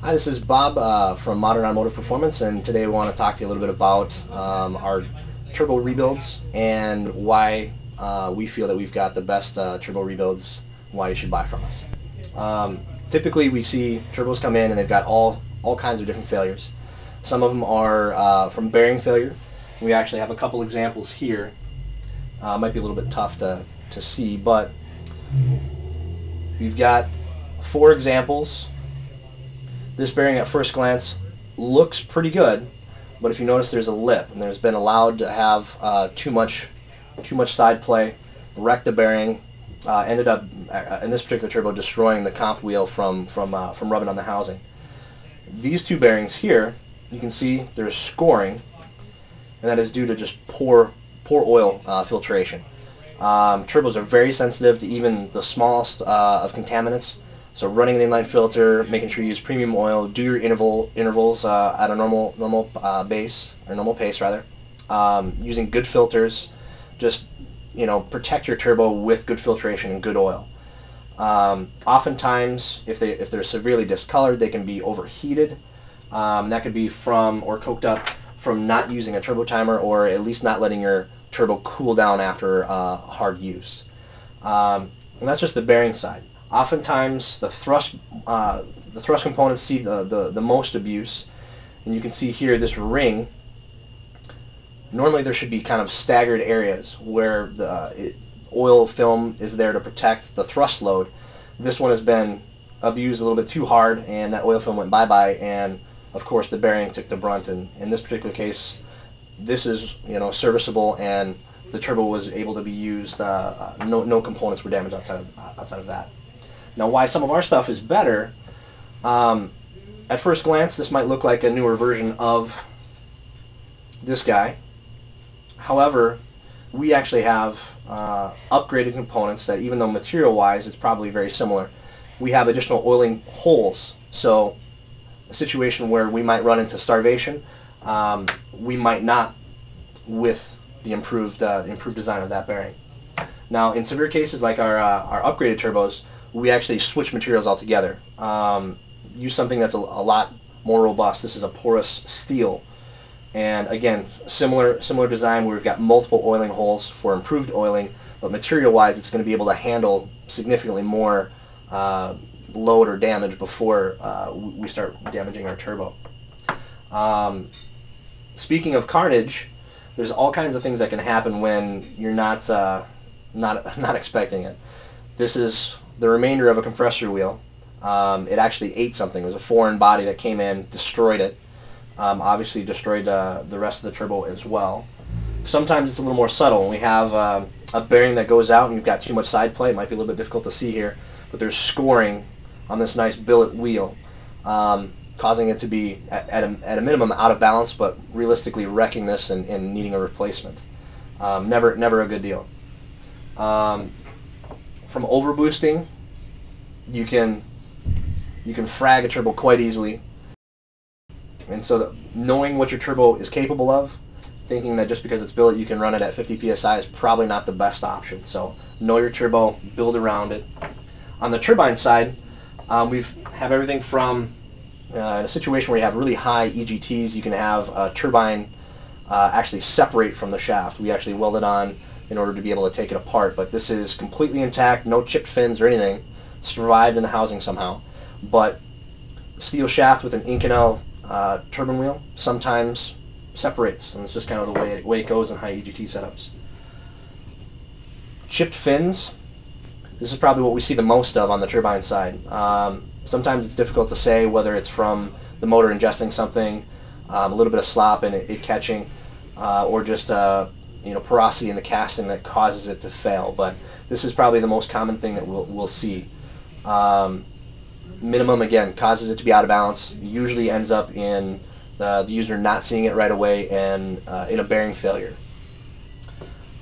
Hi, this is Bob from Modern Automotive Performance, and today we want to talk to you a little bit about our turbo rebuilds and why we feel that we've got the best turbo rebuilds, why you should buy from us. Typically we see turbos come in and they've got all kinds of different failures. Some of them are from bearing failure. We actually have a couple examples here. Might be a little bit tough to see, but we've got 4 examples. This bearing at first glance looks pretty good, but if you notice there's a lip, and there's been allowed to have too much side play, wrecked the bearing, ended up in this particular turbo destroying the comp wheel from rubbing on the housing. These 2 bearings here, you can see there's scoring, and that is due to just poor oil filtration. Turbos are very sensitive to even the smallest of contaminants. So running an inline filter, making sure you use premium oil, do your intervals at a normal pace, rather. Using good filters, just protect your turbo with good filtration and good oil. Oftentimes, if they're severely discolored, they can be overheated. That could be from or coked up from not using a turbo timer, or at least not letting your turbo cool down after hard use. And that's just the bearing side. Oftentimes the thrust components see the most abuse, and you can see here this ring. Normally there should be kind of staggered areas where the oil film is there to protect the thrust load. This one has been abused a little bit too hard, and that oil film went bye-bye, and of course the bearing took the brunt. And in this particular case, this is serviceable, and the turbo was able to be used. No components were damaged outside of that. Now, why some of our stuff is better, at first glance this might look like a newer version of this guy. However, we actually have upgraded components that, even though material-wise it's probably very similar, we have additional oiling holes. So a situation where we might run into starvation, we might not with the improved design of that bearing. Now, in severe cases like our upgraded turbos, we actually switch materials altogether. Use something that's a lot more robust. This is a porous steel, and again, similar design where we've got multiple oiling holes for improved oiling, but material-wise it's going to be able to handle significantly more load or damage before we start damaging our turbo. Speaking of carnage, there's all kinds of things that can happen when you're not expecting it. This is the remainder of a compressor wheel. It actually ate something. It was a foreign body that came in, destroyed it. Obviously destroyed the rest of the turbo as well. Sometimes it's a little more subtle. When we have a bearing that goes out and you've got too much side play, it might be a little bit difficult to see here, but there's scoring on this nice billet wheel, causing it to be at a minimum out of balance, but realistically wrecking this and needing a replacement. Never a good deal. From overboosting, you can frag a turbo quite easily, and so knowing what your turbo is capable of, thinking that just because it's billet you can run it at 50 psi is probably not the best option. So know your turbo, build around it. On the turbine side, we have everything from a situation where you have really high EGTs. You can have a turbine actually separate from the shaft. We actually weld it on in order to be able to take it apart, but this is completely intact, no chipped fins or anything, survived in the housing somehow. But steel shaft with an Inconel turbine wheel sometimes separates, and it's just kind of the way it goes in high EGT setups. Chipped fins, this is probably what we see the most of on the turbine side. Sometimes it's difficult to say whether it's from the motor ingesting something, a little bit of slop and it catching, or just porosity in the casting that causes it to fail. But this is probably the most common thing that we'll see. Minimum, again, causes it to be out of balance. Usually ends up in the user not seeing it right away and in a bearing failure.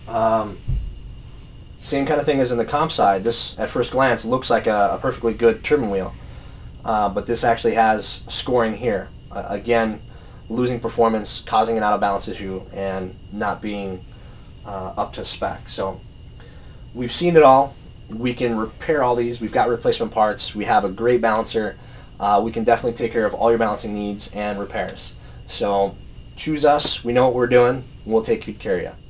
Same kind of thing as in the comp side. This, at first glance, looks like a perfectly good turbine wheel, but this actually has scoring here. Again, losing performance, causing an out of balance issue, and not being up to spec. So we've seen it all. We can repair all these. We've got replacement parts. We have a great balancer. we can definitely take care of all your balancing needs and repairs. So choose us. We know what we're doing. We'll take good care of you.